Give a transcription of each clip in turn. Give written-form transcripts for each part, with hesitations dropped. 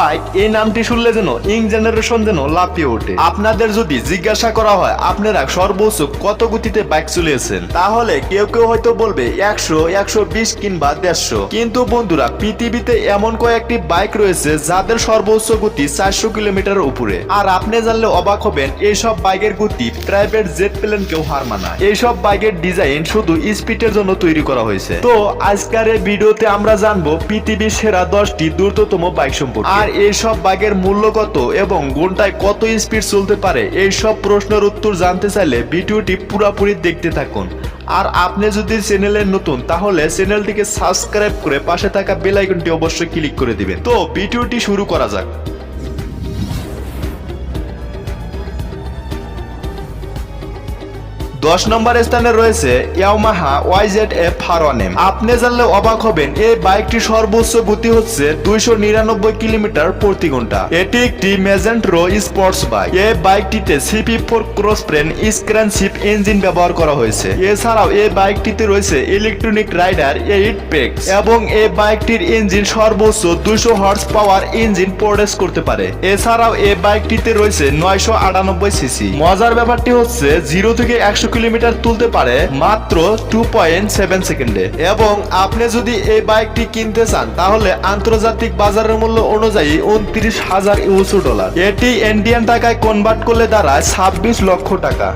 Bike এই নামটি শুনলে যেন ইং জেনারেশন যেন লাফিয়ে ওঠে। আপনাদের যদি জিজ্ঞাসা করা হয় আপনারা সর্বোচ্চ কত গতিতে বাইক চালিয়েছেন, তাহলে কেউ কেউ হয়তো বলবে 100, 120 কিংবা 150। কিন্তু বন্ধুরা, পৃথিবীতে এমন কয়েকটি বাইক রয়েছে যাদের সর্বোচ্চ গতি 400 কিলোমিটারের উপরে। আর আপনি জানলে অবাক হবেন, এইসব বাইকের গতি প্রাইভেট জেট প্লেনকেও হার মানায়। এইসব বাইকের ডিজাইন শুধু স্পিডের জন্য তৈরি করা হয়েছে। তো আজকের এই ভিডিওতে আমরা জানবো পৃথিবীর সেরা 10টি দ্রুততম বাইক সম্পর্কে। আর এইসব বাইকের মূল্য কত এবং ঘন্টায় কত স্পিড চলতে পারে, এইসব প্রশ্নের উত্তর জানতে চাইলে ভিডিওটি পুরোপুরি দেখতে থাকুন। আর আপনি যদি চ্যানেলে নতুন, তাহলে চ্যানেলটিকে সাবস্ক্রাইব করে পাশে থাকা বেল আইকনটি অবশ্যই ক্লিক করে দিবেন। তো ভিডিওটি শুরু করা যাক। 10 নম্বর স্থানে রয়েছে ইয়ামাহা YZF R1M। আপনি জানলে অবাক হবেন, এই বাইকটি সর্বোচ্চ গতি হচ্ছে 299 কিলোমিটার প্রতি ঘন্টা। এটি একটি ম্যাজেন্টো স্পোর্টস বাইক। এই বাইকটিতে CP4 ক্রস ব্রেন স্ক্র্যানশিপ ইঞ্জিন ব্যবহার করা হয়েছে। এছাড়াও এই বাইকটিতে রয়েছে ইলেকট্রনিক রাইডার 8 পেক্স এবং এই বাইকটির ইঞ্জিন সর্বোচ্চ 200 হর্স পাওয়ার ইঞ্জিন প্রোডিউস করতে পারে। এছাড়াও এই বাইকটিতে রয়েছে 998 সিসি। মজার ব্যাপারটি হচ্ছে 0 থেকে 100 কিলোমিটার তুলতে পারে মাত্র 2.7 সেকেন্ডে। এবং আপনি যদি এই বাইকটি কিনতে চান, তাহলে আন্তর্জাতিক বাজারের মূল্য অনুযায়ী $29,000। এটি ইন্ডিয়ান টাকায় কনভার্ট করলে দাঁড়ায় 26 লক্ষ টাকা।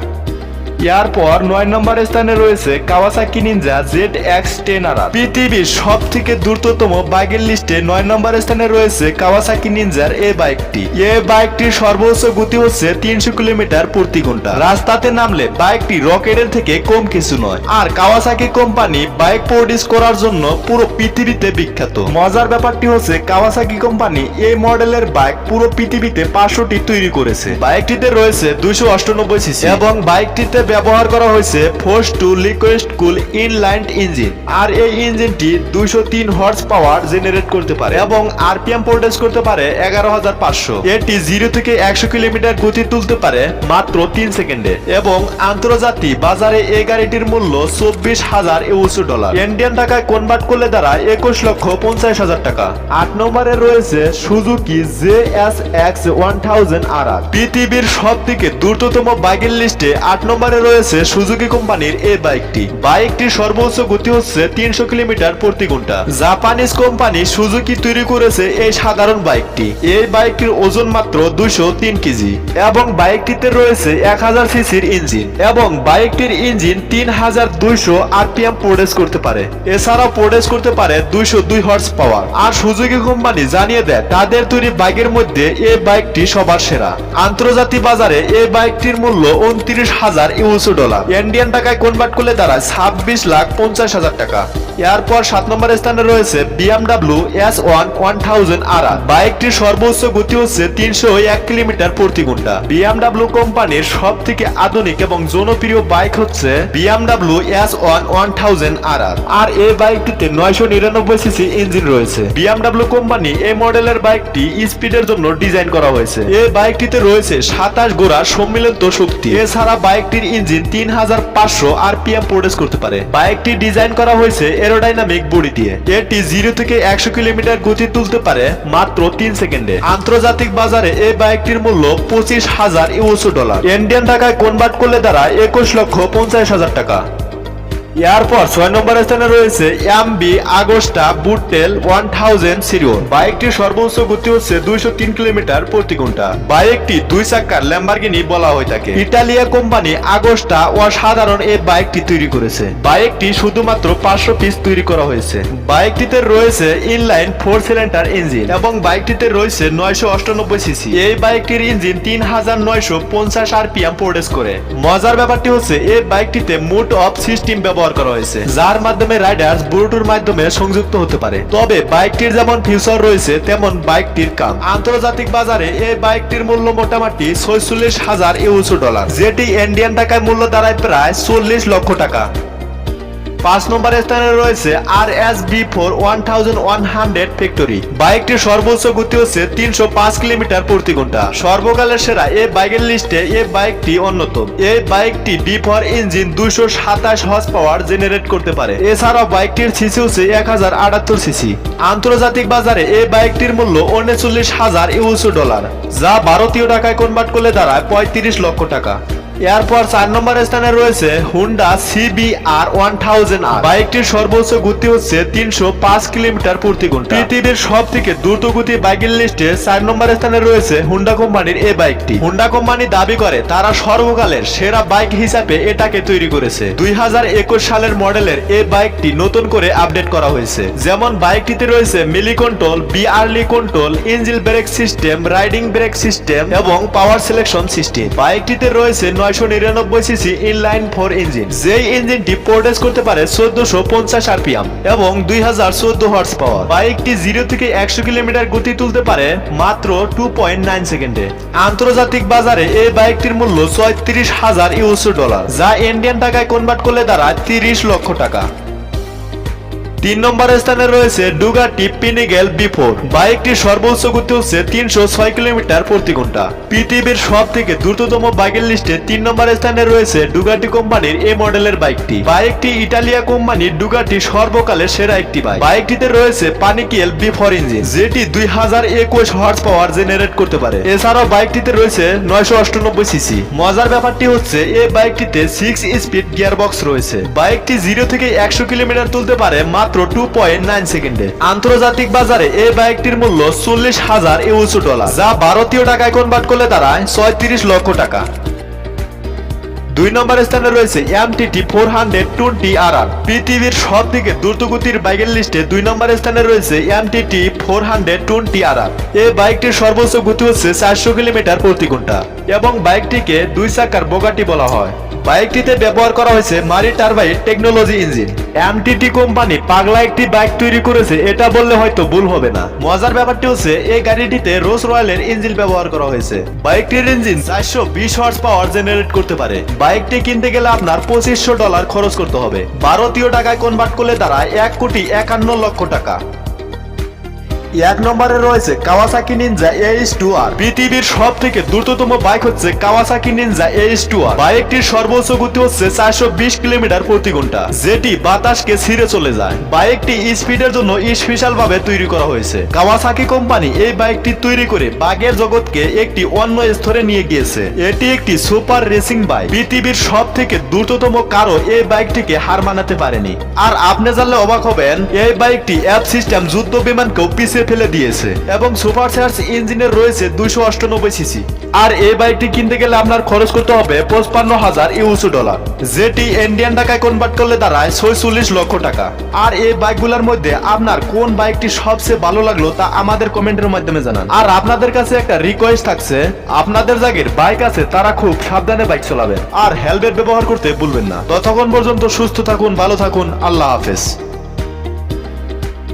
এরপর 9 নম্বর স্থানে রয়েছে কাওয়াসাকি নিনজা ZX-10R। পৃথিবীর সব থেকে দ্রুততম বাইকের লিস্টে 9 নম্বর স্থানে রয়েছে কাওয়াসাকি নিনজার এই বাইকটি। এই বাইকটির সর্বোচ্চ গতি হচ্ছে 300 কিলোমিটার প্রতি ঘন্টা। রাস্তাতে নামলে বাইকটি রকেটের থেকে কম কিছু নয়। আর কাওয়াসাকি কোম্পানি বাইক প্রডিউস করার জন্য পুরো পৃথিবীতে বিখ্যাত। মজার ব্যাপারটি হচ্ছে কাওয়াসাকি কোম্পানি এই মডেলের বাইক পুরো পৃথিবীতে 500টি তৈরি করেছে। বাইকটিতে রয়েছে 298 সিসি এবং বাইকটিতে ব্যবহার করা হয়েছে ফোর্স টু লিকুইড কুল ইনলাইন ইঞ্জিন। আর এই ইঞ্জিনটি 203 হর্স পাওয়ার জেনারেট করতে পারে এবং আরপিএম প্রডিউস করতে পারে 11,500। এটি 0 থেকে 100 কিলোমিটার গতি তুলতে পারে মাত্র 3 সেকেন্ডে। এবং আন্তর্জাতিক বাজারে এই গাড়িটির মূল্য $24,000। ইন্ডিয়ান টাকায় কনভার্ট করলে দাঁড়ায় 21,50,000 টাকা। 8 নম্বরে রয়েছে সুজুকি JSX-1000RR। পৃথিবীর সব থেকে দ্রুততম বাইকের লিস্টে 8 নম্বরে রয়েছে সুজুকি কোম্পানির এই বাইকটি। বাইকটির সর্বোচ্চ গতি হচ্ছে 300 কিলোমিটার প্রতি ঘন্টা। জাপানিজ কোম্পানি সুজুকি তৈরি করেছে এই সাধারণ বাইকটি। এই বাইকটির ওজন মাত্র 203 কেজি এবং বাইকটিতে রয়েছে 1000 সিসির ইঞ্জিন এবং বাইকটির ইঞ্জিন 3200 আরপিএম প্রডিউস করতে পারে। এছাড়াও প্রডিউস করতে পারে 202 হর্স পাওয়ার। আর সুজুকি কোম্পানি জানিয়ে দেয় তাদের তৈরি বাইকের মধ্যে এই বাইকটি সবার সেরা। আন্তর্জাতিক বাজারে এই বাইকটির মূল্য $29,000। ইন্ডিয়ান টাকায় কনভার্ট করলে দাঁড়ায় 26,50,000 টাকা। এরপর 7 নম্বর স্থানে রয়েছে BMW S1 1000RR। বাইকটির সর্বোচ্চ গতি হচ্ছে 301 কিলোমিটার প্রতি ঘন্টা। BMW কোম্পানির সব থেকে আধুনিক এবং জনপ্রিয় বাইক হচ্ছে BMW S1 1000RR। আর এই বাইকটিতে 999 সিসি ইঞ্জিন রয়েছে। BMW কোম্পানি এই মডেলের বাইকটি স্পিডের জন্য ডিজাইন করা হয়েছে। এই বাইকটিতে রয়েছে 27 ঘোড়ার সম্মিলিত শক্তি। এছাড়া বাইকটির ইঞ্জিন 3500 আরপিএম প্রডিউস করতে পারে। বাইকটি ডিজাইন করা হয়েছে এরোডাইনামিক বডি দিয়ে। এটি 0 থেকে 100 কিলোমিটার গতি তুলতে পারে মাত্র 3 সেকেন্ডে। আন্তর্জাতিক বাজারে এই বাইকটির মূল্য $25,000। ইন্ডিয়ান টাকায় কনভার্ট করলে দাঁড়ায় 21,50,000 টাকা। এরপর 6 নম্বর স্থানে রয়েছে MV আগস্টা বুটেল 1000 সিরিয়ন। বাইকটির সর্বোচ্চ গতি হচ্ছে 203 কিলোমিটার প্রতি ঘন্টা। বাইকটি 2 চাকার ল্যাম্বরগিনি বলা হয়ে থাকে। ইতালিয়া কোম্পানি আগস্টা অসাধারণ এই বাইকটি তৈরি করেছে। বাইকটি শুধুমাত্র 500 পিস তৈরি করা হয়েছে। বাইকটিতে রয়েছে ইনলাইন 4 সিলিন্ডার ইঞ্জিন এবং বাইকটিতে রয়েছে 998 সিসি। এই বাইকটির ইঞ্জিন 3950 আরপিএম প্রডিউস করে। মজার ব্যাপারটি হচ্ছে এই বাইকটিতে মোড অফ সিস্টেম ব্যবহার করা হয়েছে, যার মাধ্যমে রাইডার্স ব্লুটুথের মাধ্যমে সংযুক্ত হতে পারে। তবে বাইকটির যেমন ফিউচার রয়েছে তেমন বাইকটির কাম। আন্তর্জাতিক বাজারে এই বাইকটির মূল্য মোটামুটি $46,000, যেটি ইন্ডিয়ান টাকায় মূল্য দাঁড়ায় প্রায় 40 লক্ষ টাকা। 5 নম্বর স্থানে রয়েছে RSB4 1100 ফ্যাক্টরি। বাইকটির সর্বোচ্চ গতি হচ্ছে 305 কিলোমিটার প্রতি ঘন্টা। সর্বকালের সেরা এই বাইকের লিস্টে এই বাইকটি অন্যতম। এই বাইকটি B4 engine 227 horse power generate করতে পারে। এছাড়াও বাইকটির সিসি হচ্ছে 1078 সিসি। আন্তর্জাতিক বাজারে এই বাইকটির মূল্য $39,000, যা ভারতীয় টাকায় কনভার্ট করলে দাঁড়ায় 35 লক্ষ টাকা। এরপর 4 নম্বর স্থানে রয়েছে হুন্ডা CBR 1000R। বাইকটির সর্বোচ্চ গতি হচ্ছে 305 কিলোমিটার প্রতি ঘন্টা। পৃথিবীর সব থেকে দ্রুত গতি বাইকের লিস্টে 4 নম্বর স্থানে রয়েছে হুন্ডা কোম্পানির এই বাইকটি। হুন্ডা কোম্পানি দাবি করে তারা সর্বকালের সেরা বাইক হিসাবে এটাকে তৈরি করেছে। 2021 সালের মডেলের এই বাইকটি নতুন করে আপডেট করা হয়েছে। যেমন বাইকটিতে রয়েছে মিলি কন্ট্রোল, বিআরলি control, engine brake system, riding brake system এবং পাওয়ার সিলেকশন সিস্টেম। বাইকটিতে রয়েছে 999 সিসি ইনলাইন 4 ইঞ্জিন, যেই ইঞ্জিনটি প্রোডিউস করতে পারে 1450 আরপিএম এবং 2014 হর্স পাওয়ার। বাইকটি 0 থেকে 100 কিলোমিটার গতি তুলতে পারে মাত্র 2.9 সেকেন্ডে। আন্তর্জাতিক বাজারে এই বাইকটির মূল্য $36,000, যা ইন্ডিয়ান টাকায় কনভার্ট করলে দাঁড়ায় 30 লক্ষ টাকা। 3 নম্বর স্থানে রয়েছে ডুগাটি পিনিগেল B4। বাইকটির সর্বোচ্চ গতি হচ্ছে 306 কিলোমিটার প্রতি ঘন্টা। পৃথিবীর সব থেকে দ্রুততম বাইকের লিস্টে 3 নম্বর স্থানে রয়েছে ডুগাটি কোম্পানির এই মডেলের বাইকটি। বাইকটি ইটালিয়া কোম্পানির ডুগাটি সর্বকালের সেরা একটি বাইক। বাইকটিতে রয়েছে পানিকিয়েল B4 ইঞ্জিন, যেটি 2021 হর্স পাওয়ার জেনারেট করতে পারে। এছাড়াও বাইকটিতে রয়েছে 998 সিসি। মজার ব্যাপারটি হচ্ছে এই বাইকটিতে 6 স্পিড গিয়ারবক্স রয়েছে। বাইকটি 0 থেকে 100 কিলোমিটার তুলতে পারে মাত্র 2.9 সেকেন্ডে। আন্তর্জাতিক বাজারে এই বাইকটির মূল্য $40,000, যা ভারতীয় টাকায় কনভার্ট করলে দাঁড়ায় 36 লক্ষ টাকা। 2 নম্বর স্থানে রয়েছে MTT 420RR। পৃথিবীর সব থেকে দ্রুতগতির বাইকের লিস্টে 2 নম্বর স্থানে রয়েছে MTT 420RR। এই বাইকটির সর্বোচ্চ গতি হচ্ছে 400 কিলোমিটার প্রতি ঘন্টা এবং বাইকটিকে 2 চাকার বোগাটি বলা হয়। বাইকটিতে ব্যবহার করা হয়েছে মারি turbine technology engine. MTT company পাগলা একটি বাইক তৈরি করেছে, এটা বললে হয়তো ভুল হবে না। মজার ব্যাপারটি হচ্ছে এই গাড়িটিতে রোলস রয়েলের ইঞ্জিন ব্যবহার করা হয়েছে। বাইকটির ইঞ্জিন 420 হর্স পাওয়ার জেনারেট করতে পারে। বাইকটি কিনতে গেলে আপনার $2500 খরচ করতে হবে। ভারতীয় টাকায় কনভার্ট করলে দাঁড়ায় 1,51,00,000 টাকা। 1 নম্বরে রয়েছে কাওয়াসাকি নিনজা AS2R। পৃথিবীর সব থেকে দ্রুততম বাইক হচ্ছে কাওয়াসাকি নিনজা AS2R। বাইকটির সর্বোচ্চ গতি হচ্ছে 420 কিলোমিটার প্রতি ঘন্টা, যেটি বাতাসকে ছিঁড়ে চলে যায়। বাইকটি স্পিডের জন্য স্পেশাল ভাবে তৈরি করা হয়েছে। কাওয়াসাকি কোম্পানি এই বাইকটি তৈরি করে বাগের জগৎকে একটি অন্য স্তরে নিয়ে গিয়েছে। এটি একটি সুপার রেসিং বাইক। পৃথিবীর সব থেকে দ্রুততম কারো এই বাইকটিকে হার মানাতে পারেনি। আর আপনি জানলে অবাক হবেন, এই বাইকটি অ্যাপ সিস্টেম যুদ্ধ বিমানকেও পিছিয়ে ফেলে দিয়েছে এবং সুপার চার্জ ইঞ্জিনের রয়েছে 298 সিসি। আর এই বাইকটি কিনতে গেলে আপনার খরচ করতে হবে $55,000, যেটি ইন্ডিয়ান টাকায় কনভার্ট করলে দাঁড়ায় 46 লক্ষ টাকা। আর এই বাইকগুলোর মধ্যে আপনার কোন বাইকটি সবচেয়ে ভালো লাগলো তা আমাদের কমেন্টের মাধ্যমে জানান। আর আপনাদের কাছে একটা রিকোয়েস্ট থাকছে, আপনাদের যাদের বাইক আছে তারা খুব সাবধানে বাইক চালাবেন আর হেলমেট ব্যবহার করতে ভুলবেন না। ততক্ষণ পর্যন্ত সুস্থ থাকুন, ভালো থাকুন, আল্লাহ হাফেজ।